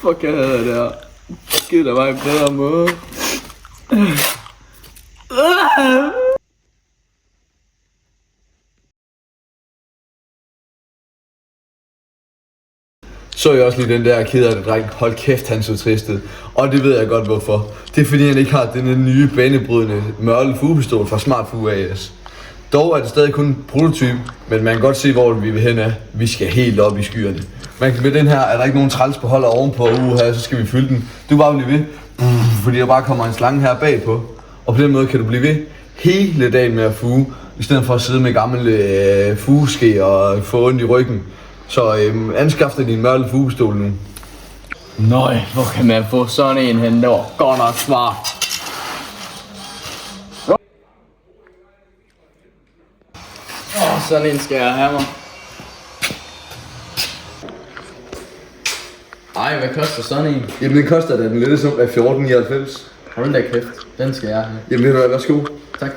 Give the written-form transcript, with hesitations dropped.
Fuck, jeg hader det her. Giv dig mig en bedre måde. Så jeg også lige den der ked af det, dreng. Hold kæft, han så tristet. Og det ved jeg godt hvorfor. Det er fordi han ikke har den nye banebrydende mørle fugepistol fra Smart Fuge AS. Dog er det stadig kun en prototype, men man kan godt se hvor vi vil hen af. Vi skal helt op i skyerne. Med den her er der ikke nogen træls på holder ovenpå her, så skal vi fylde den. Du bare blive ved, fordi der bare kommer en slange her bagpå. Og på den måde kan du blive ved hele dagen med at fuge, i stedet for at sidde med gamle fugeske og få ondt i ryggen. Så anskaf dig din mørle fugepistol nu. Nøj, hvor kan man få sådan en hen? Det var godt nok smart. Sådan en skal jeg have mig. Ej, hvad koster sådan en? Jamen den koster da den lette sum af 14,99. Hold da kæft, den skal jeg have. Jamen ved du hvad, værsgo. Tak.